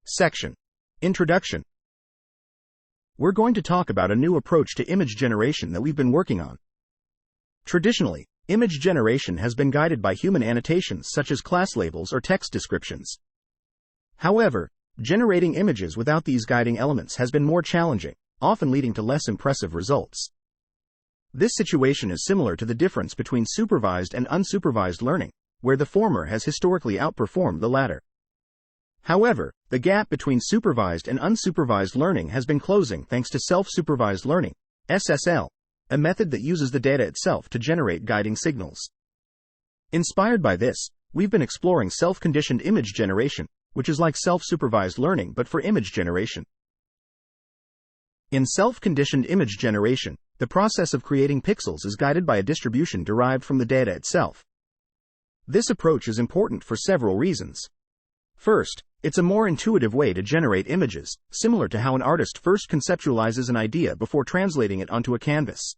Section. Introduction. We're going to talk about a new approach to image generation that we've been working on. Traditionally, image generation has been guided by human annotations such as class labels or text descriptions. However, generating images without these guiding elements has been more challenging, often leading to less impressive results. This situation is similar to the difference between supervised and unsupervised learning, where the former has historically outperformed the latter. However, the gap between supervised and unsupervised learning has been closing thanks to self-supervised learning, SSL, a method that uses the data itself to generate guiding signals. Inspired by this, we've been exploring self-conditioned image generation, which is like self-supervised learning but for image generation. In self-conditioned image generation, the process of creating pixels is guided by a distribution derived from the data itself. This approach is important for several reasons. First, it's a more intuitive way to generate images, similar to how an artist first conceptualizes an idea before translating it onto a canvas.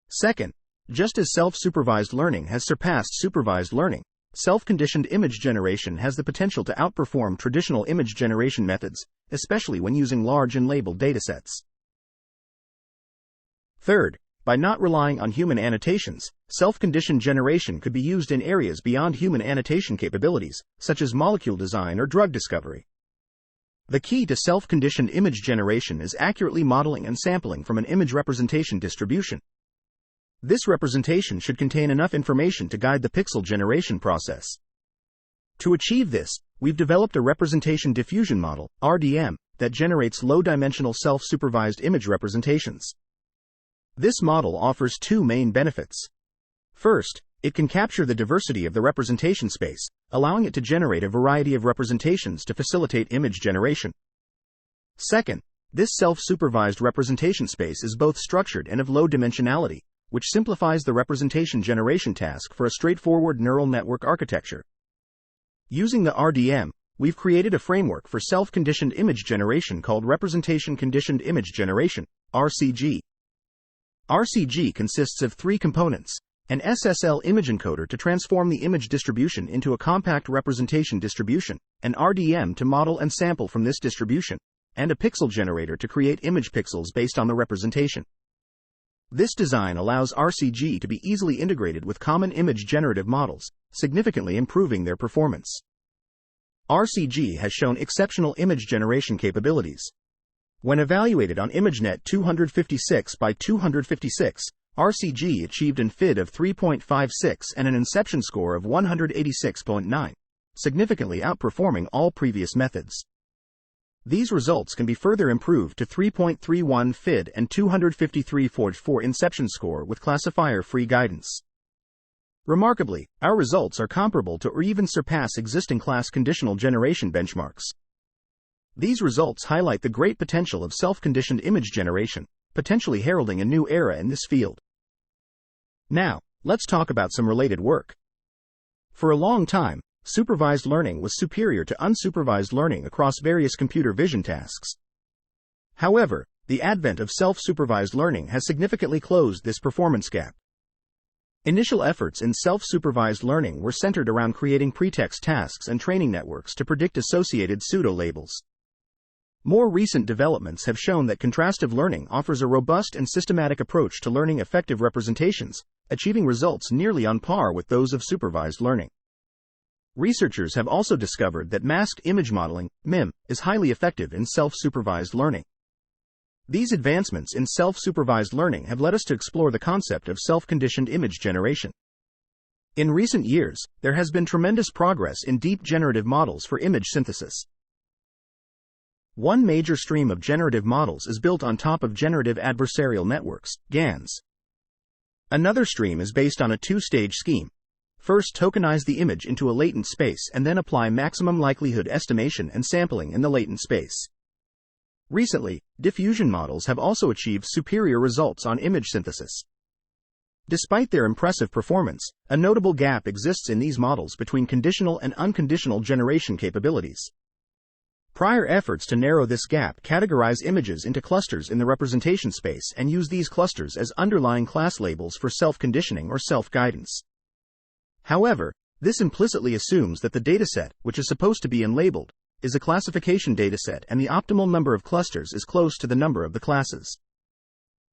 Second, just as self-supervised learning has surpassed supervised learning, self-conditioned image generation has the potential to outperform traditional image generation methods, especially when using large and labeled datasets. Third, by not relying on human annotations, self-conditioned generation could be used in areas beyond human annotation capabilities, such as molecule design or drug discovery. The key to self-conditioned image generation is accurately modeling and sampling from an image representation distribution. This representation should contain enough information to guide the pixel generation process. To achieve this, we've developed a representation diffusion model, RDM, that generates low-dimensional self-supervised image representations. This model offers two main benefits. First, it can capture the diversity of the representation space, allowing it to generate a variety of representations to facilitate image generation. Second, this self-supervised representation space is both structured and of low dimensionality, which simplifies the representation generation task for a straightforward neural network architecture. Using the RDM, we've created a framework for self-conditioned image generation called Representation Conditioned Image Generation, RCG. RCG consists of three components: an SSL image encoder to transform the image distribution into a compact representation distribution, an RDM to model and sample from this distribution, and a pixel generator to create image pixels based on the representation. This design allows RCG to be easily integrated with common image generative models, significantly improving their performance. RCG has shown exceptional image generation capabilities. When evaluated on ImageNet 256 by 256, RCG achieved an FID of 3.56 and an inception score of 186.9, significantly outperforming all previous methods. These results can be further improved to 3.31 FID and 253.4 inception score with classifier-free guidance. Remarkably, our results are comparable to or even surpass existing class-conditional generation benchmarks. These results highlight the great potential of self-conditioned image generation, potentially heralding a new era in this field. Now, let's talk about some related work. For a long time, supervised learning was superior to unsupervised learning across various computer vision tasks. However, the advent of self-supervised learning has significantly closed this performance gap. Initial efforts in self-supervised learning were centered around creating pretext tasks and training networks to predict associated pseudo-labels. More recent developments have shown that contrastive learning offers a robust and systematic approach to learning effective representations, achieving results nearly on par with those of supervised learning. Researchers have also discovered that masked image modeling, MIM, is highly effective in self-supervised learning. These advancements in self-supervised learning have led us to explore the concept of self-conditioned image generation. In recent years, there has been tremendous progress in deep generative models for image synthesis. One major stream of generative models is built on top of generative adversarial networks, GANs. Another stream is based on a two-stage scheme. First, tokenize the image into a latent space and then apply maximum likelihood estimation and sampling in the latent space. Recently, diffusion models have also achieved superior results on image synthesis. Despite their impressive performance, a notable gap exists in these models between conditional and unconditional generation capabilities. Prior efforts to narrow this gap categorize images into clusters in the representation space and use these clusters as underlying class labels for self-conditioning or self-guidance. However, this implicitly assumes that the dataset, which is supposed to be unlabeled, is a classification dataset and the optimal number of clusters is close to the number of the classes.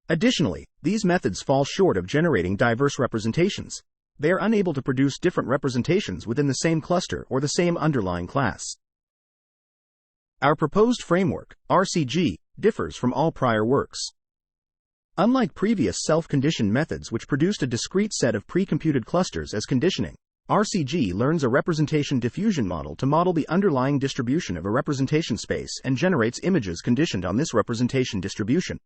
Additionally, these methods fall short of generating diverse representations. They are unable to produce different representations within the same cluster or the same underlying class. Our proposed framework, RCG, differs from all prior works. Unlike previous self-conditioned methods which produced a discrete set of pre-computed clusters as conditioning, RCG learns a representation diffusion model to model the underlying distribution of a representation space and generates images conditioned on this representation distribution.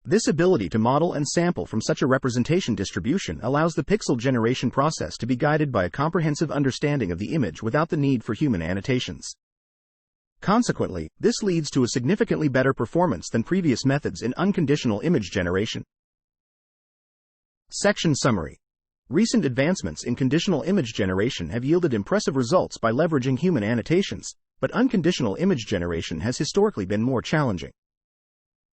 This ability to model and sample from such a representation distribution allows the pixel generation process to be guided by a comprehensive understanding of the image without the need for human annotations. Consequently, this leads to a significantly better performance than previous methods in unconditional image generation. Section Summary. Recent advancements in conditional image generation have yielded impressive results by leveraging human annotations, but unconditional image generation has historically been more challenging.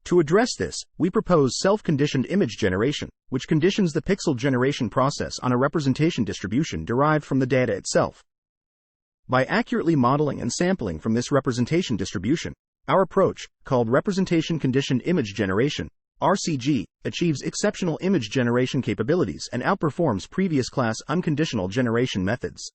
To address this, we propose self-conditioned image generation, which conditions the pixel generation process on a representation distribution derived from the data itself. By accurately modeling and sampling from this representation distribution, our approach, called Representation Conditioned Image Generation, RCG, achieves exceptional image generation capabilities and outperforms previous class-unconditional generation methods.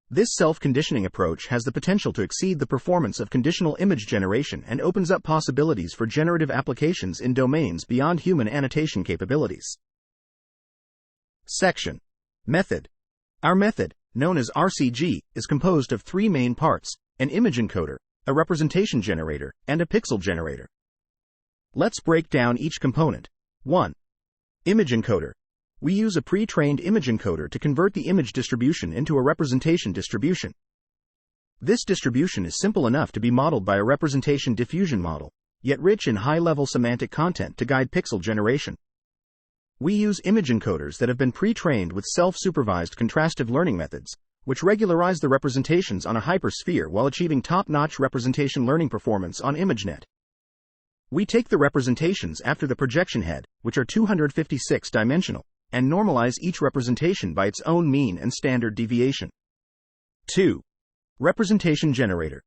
This self-conditioning approach has the potential to exceed the performance of conditional image generation and opens up possibilities for generative applications in domains beyond human annotation capabilities. Section. Method. Our method, known as RCG, is composed of three main parts: an image encoder, a representation generator, and a pixel generator. Let's break down each component. 1. Image encoder. We use a pre-trained image encoder to convert the image distribution into a representation distribution. This distribution is simple enough to be modeled by a representation diffusion model, yet rich in high-level semantic content to guide pixel generation. We use image encoders that have been pre-trained with self-supervised contrastive learning methods, which regularize the representations on a hypersphere while achieving top-notch representation learning performance on ImageNet. We take the representations after the projection head, which are 256-dimensional, and normalize each representation by its own mean and standard deviation. 2. Representation generator.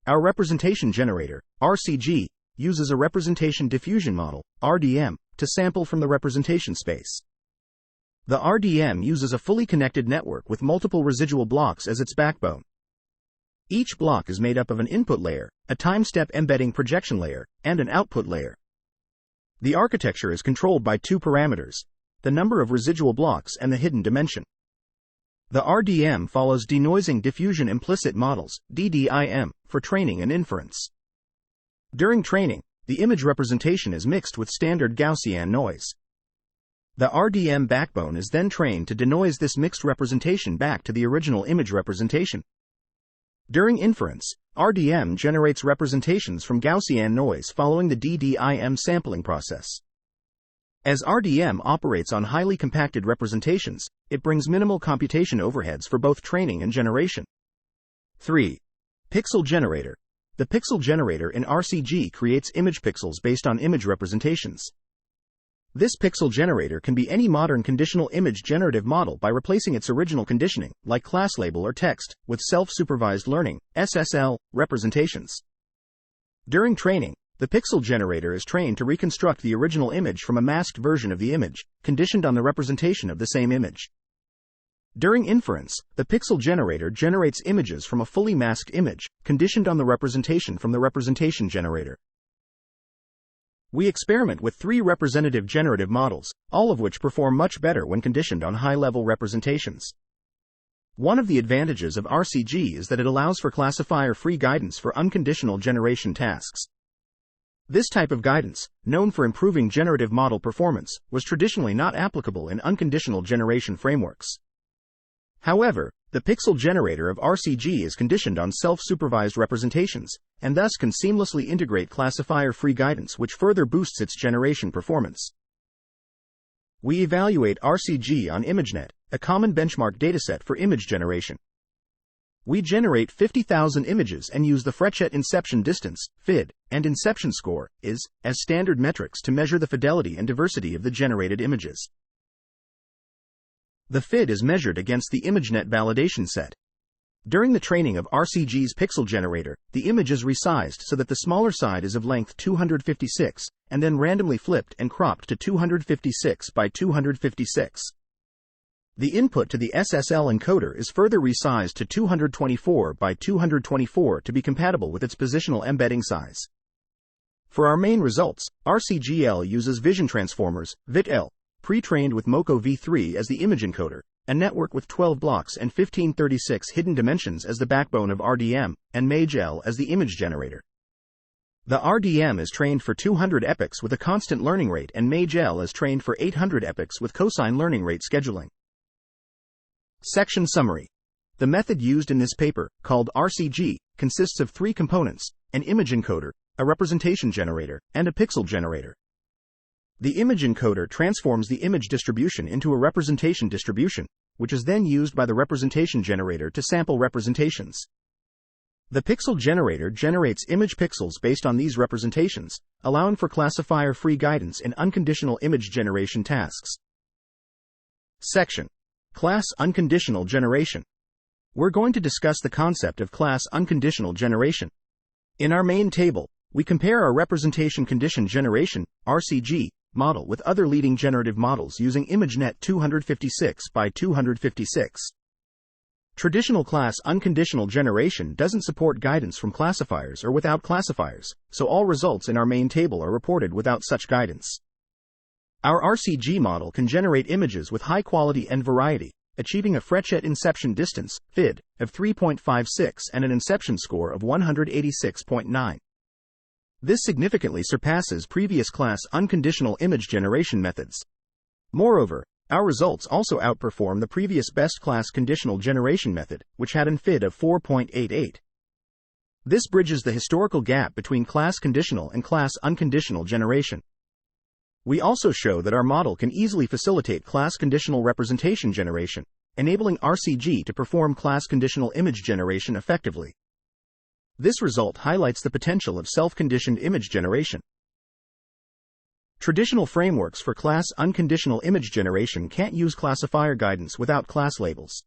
Our representation generator, RCG, uses a representation diffusion model, RDM, to sample from the representation space. The RDM uses a fully connected network with multiple residual blocks as its backbone. Each block is made up of an input layer, a time-step embedding projection layer, and an output layer. The architecture is controlled by two parameters: the number of residual blocks and the hidden dimension. The RDM follows denoising diffusion implicit models, DDIM, for training and inference. During training, the image representation is mixed with standard Gaussian noise. The RDM backbone is then trained to denoise this mixed representation back to the original image representation. During inference, RDM generates representations from Gaussian noise following the DDIM sampling process. As RDM operates on highly compacted representations, it brings minimal computation overheads for both training and generation. 3. Pixel generator. The pixel generator in RCG creates image pixels based on image representations. This pixel generator can be any modern conditional image generative model by replacing its original conditioning, like class label or text, with self-supervised learning, SSL, representations. During training, the pixel generator is trained to reconstruct the original image from a masked version of the image, conditioned on the representation of the same image. During inference, the pixel generator generates images from a fully masked image, conditioned on the representation from the representation generator. We experiment with 3 representative generative models, all of which perform much better when conditioned on high-level representations. One of the advantages of RCG is that it allows for classifier-free guidance for unconditional generation tasks. This type of guidance, known for improving generative model performance, was traditionally not applicable in unconditional generation frameworks. However, the pixel generator of RCG is conditioned on self-supervised representations, and thus can seamlessly integrate classifier-free guidance, which further boosts its generation performance. We evaluate RCG on ImageNet, a common benchmark dataset for image generation. We generate 50,000 images and use the Frechet inception distance, FID, and inception score, IS, as standard metrics to measure the fidelity and diversity of the generated images. The FID is measured against the ImageNet validation set. During the training of RCG's pixel generator, the image is resized so that the smaller side is of length 256, and then randomly flipped and cropped to 256 by 256. The input to the SSL encoder is further resized to 224 by 224 to be compatible with its positional embedding size. For our main results, RCGL uses vision transformers, VIT-L, pre-trained with MoCo V3 as the image encoder, a network with 12 blocks and 1536 hidden dimensions as the backbone of RDM, and ImageL as the image generator. The RDM is trained for 200 epochs with a constant learning rate, and ImageL is trained for 800 epochs with cosine learning rate scheduling. Section Summary. The method used in this paper, called RCG, consists of three components: an image encoder, a representation generator, and a pixel generator. The image encoder transforms the image distribution into a representation distribution, which is then used by the representation generator to sample representations. The pixel generator generates image pixels based on these representations, allowing for classifier-free guidance in unconditional image generation tasks. Section. Class-unconditional generation. We're going to discuss the concept of class-unconditional generation. In our main table, we compare our representation condition generation, RCG, model with other leading generative models using ImageNet 256 by 256. Traditional class-unconditional generation doesn't support guidance from classifiers or without classifiers, so all results in our main table are reported without such guidance. Our RCG model can generate images with high quality and variety, achieving a Frechet inception distance, FID, of 3.56 and an inception score of 186.9. This significantly surpasses previous class-unconditional image generation methods. Moreover, our results also outperform the previous best class-conditional generation method, which had an FID of 4.88. This bridges the historical gap between class-conditional and class-unconditional generation. We also show that our model can easily facilitate class-conditional representation generation, enabling RCG to perform class-conditional image generation effectively. This result highlights the potential of self-conditioned image generation. Traditional frameworks for class-unconditional image generation can't use classifier guidance without class labels.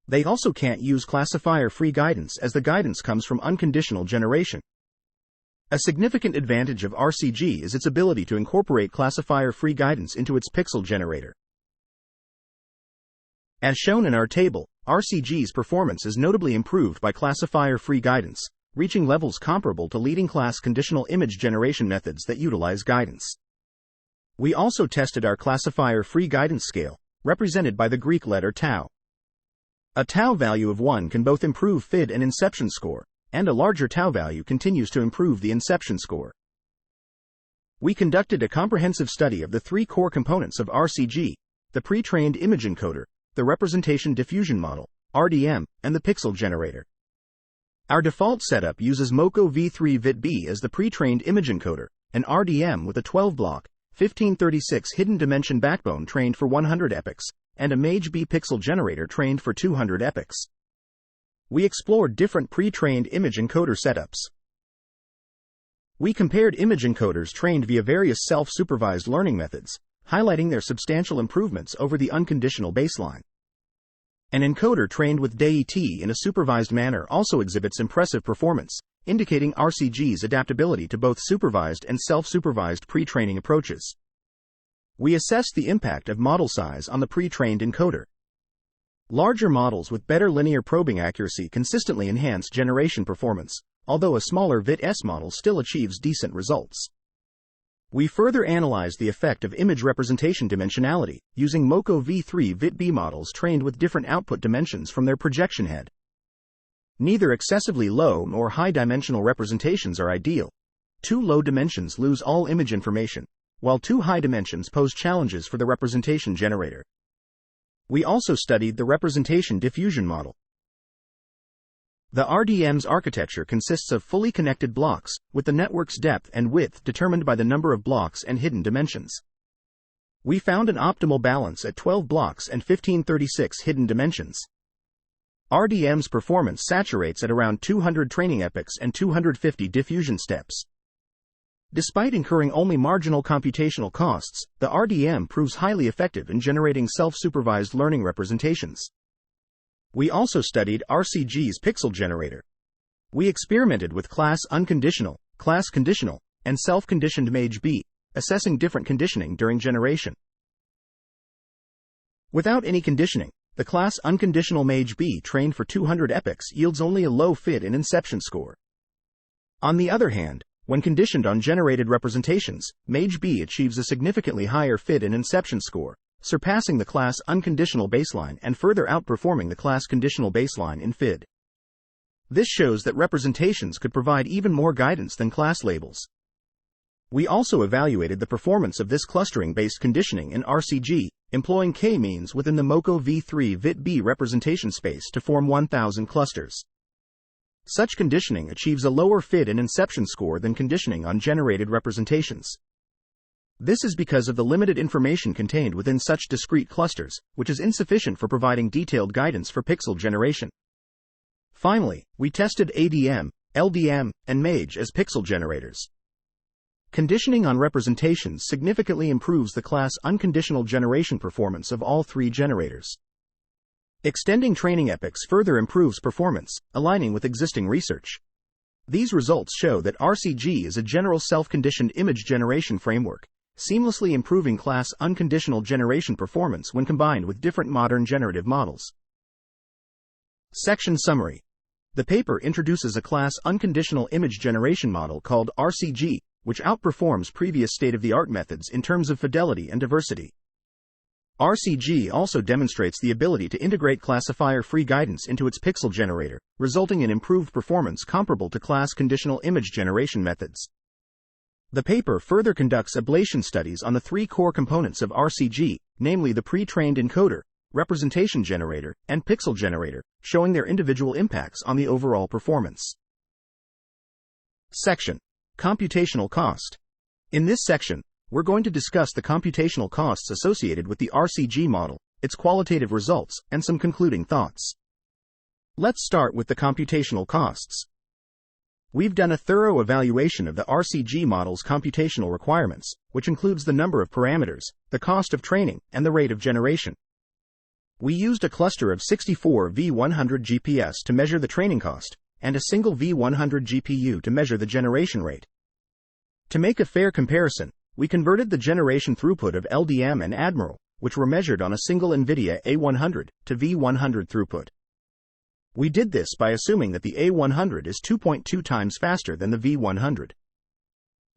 They also can't use classifier-free guidance as the guidance comes from unconditional generation. A significant advantage of RCG is its ability to incorporate classifier-free guidance into its pixel generator. As shown in our table, RCG's performance is notably improved by classifier-free guidance, reaching levels comparable to leading class-conditional image generation methods that utilize guidance. We also tested our classifier-free guidance scale, represented by the Greek letter tau. A tau value of 1 can both improve FID and inception score, and a larger tau value continues to improve the inception score. We conducted a comprehensive study of the three core components of RCG: the pre-trained image encoder, the representation diffusion model, RDM, and the pixel generator. Our default setup uses MoCo V3 VIT-B as the pre-trained image encoder, an RDM with a 12-block, 1536 hidden dimension backbone trained for 100 epochs, and a ImageB pixel generator trained for 200 epochs. We explored different pre-trained image encoder setups. We compared image encoders trained via various self-supervised learning methods, highlighting their substantial improvements over the unconditional baseline. An encoder trained with DAT in a supervised manner also exhibits impressive performance, indicating RCG's adaptability to both supervised and self-supervised pre-training approaches. We assessed the impact of model size on the pre-trained encoder. Larger models with better linear probing accuracy consistently enhance generation performance, although a smaller VIT-S model still achieves decent results. We further analyzed the effect of image representation dimensionality, using MoCo V3 VIT-B models trained with different output dimensions from their projection head. Neither excessively low nor high-dimensional representations are ideal. Too low dimensions lose all image information, while too high dimensions pose challenges for the representation generator. We also studied the representation diffusion model. The RDM's architecture consists of fully connected blocks, with the network's depth and width determined by the number of blocks and hidden dimensions. We found an optimal balance at 12 blocks and 1536 hidden dimensions. RDM's performance saturates at around 200 training epochs and 250 diffusion steps. Despite incurring only marginal computational costs, the RDM proves highly effective in generating self-supervised learning representations. We also studied RCG's pixel generator. We experimented with class-unconditional, class-conditional, and self-conditioned ImageB, assessing different conditioning during generation. Without any conditioning, the class-unconditional ImageB trained for 200 epochs yields only a low fit and inception score. On the other hand, when conditioned on generated representations, ImageB achieves a significantly higher fit and inception score, surpassing the class-unconditional baseline and further outperforming the class-conditional baseline in FID. This shows that representations could provide even more guidance than class labels. We also evaluated the performance of this clustering-based conditioning in RCG, employing k-means within the MoCo v3 VIT-B representation space to form 1000 clusters. Such conditioning achieves a lower fit and inception score than conditioning on generated representations. This is because of the limited information contained within such discrete clusters, which is insufficient for providing detailed guidance for pixel generation. Finally, we tested ADM, LDM, and MAGE as pixel generators. Conditioning on representations significantly improves the class-unconditional generation performance of all three generators. Extending training epochs further improves performance, aligning with existing research. These results show that RCG is a general self-conditioned image generation framework, seamlessly improving class-unconditional generation performance when combined with different modern generative models. Section Summary. The paper introduces a class-unconditional image generation model called RCG, which outperforms previous state-of-the-art methods in terms of fidelity and diversity. RCG also demonstrates the ability to integrate classifier-free guidance into its pixel generator, resulting in improved performance comparable to class-conditional image generation methods. The paper further conducts ablation studies on the three core components of RCG, namely the pre-trained encoder, representation generator, and pixel generator, showing their individual impacts on the overall performance. Section: Computational cost. In this section, we're going to discuss the computational costs associated with the RCG model, its qualitative results, and some concluding thoughts. Let's start with the computational costs. We've done a thorough evaluation of the RCG model's computational requirements, which includes the number of parameters, the cost of training, and the rate of generation. We used a cluster of 64 V100 GPS to measure the training cost, and a single V100 GPU to measure the generation rate. To make a fair comparison, we converted the generation throughput of LDM and Admiral, which were measured on a single NVIDIA A100, to V100 throughput. We did this by assuming that the A100 is 2.2 times faster than the V100.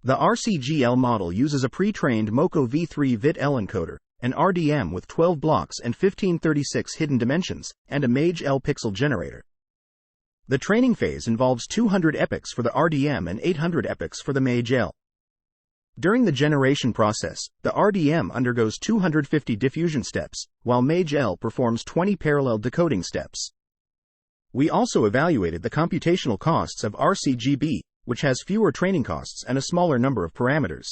The RCGL model uses a pre-trained MoCo v3 VIT-L encoder, an RDM with 12 blocks and 1536 hidden dimensions, and a MAGE-L pixel generator. The training phase involves 200 epochs for the RDM and 800 epochs for the MAGE-L. During the generation process, the RDM undergoes 250 diffusion steps, while MAGE-L performs 20 parallel decoding steps. We also evaluated the computational costs of RCGB, which has fewer training costs and a smaller number of parameters.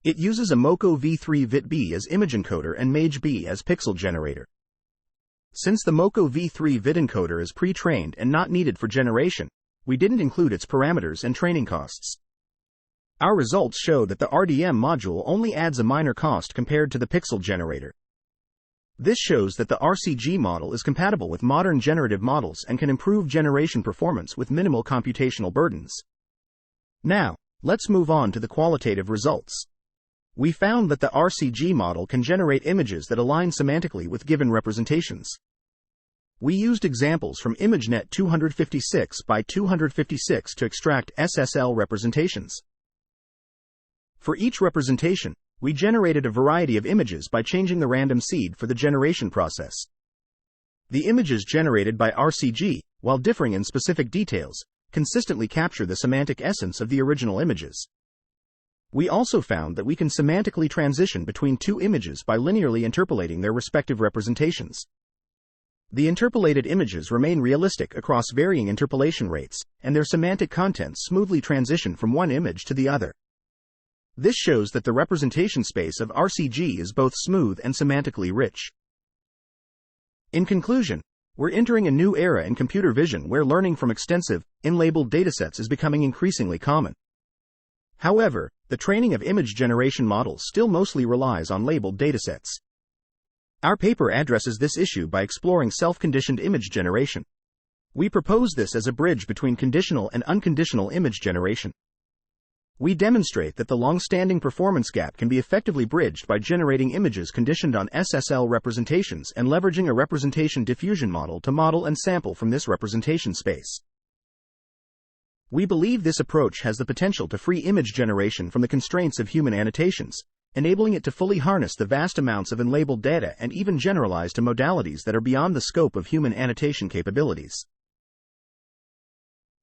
It uses a MoCo v3 VIT-B as image encoder and MAGE-B as pixel generator. Since the MoCo v3 VIT encoder is pre-trained and not needed for generation, we didn't include its parameters and training costs. Our results show that the RDM module only adds a minor cost compared to the pixel generator. This shows that the RCG model is compatible with modern generative models and can improve generation performance with minimal computational burdens. Now, let's move on to the qualitative results. We found that the RCG model can generate images that align semantically with given representations. We used examples from ImageNet 256 by 256 to extract SSL representations. For each representation, we generated a variety of images by changing the random seed for the generation process. The images generated by RCG, while differing in specific details, consistently capture the semantic essence of the original images. We also found that we can semantically transition between two images by linearly interpolating their respective representations. The interpolated images remain realistic across varying interpolation rates, and their semantic contents smoothly transition from one image to the other. This shows that the representation space of RCG is both smooth and semantically rich. In conclusion, we're entering a new era in computer vision where learning from extensive, unlabeled datasets is becoming increasingly common. However, the training of image generation models still mostly relies on labeled datasets. Our paper addresses this issue by exploring self-conditioned image generation. We propose this as a bridge between conditional and unconditional image generation. We demonstrate that the long-standing performance gap can be effectively bridged by generating images conditioned on SSL representations and leveraging a representation diffusion model to model and sample from this representation space. We believe this approach has the potential to free image generation from the constraints of human annotations, enabling it to fully harness the vast amounts of unlabeled data and even generalize to modalities that are beyond the scope of human annotation capabilities.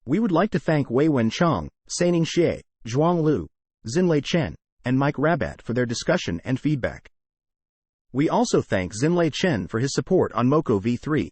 We would like to thank Weiwen Chang, Saining Xie, Zhuang Liu, Xinlei Chen, and Mike Rabat for their discussion and feedback. We also thank Xinlei Chen for his support on MoCo v3.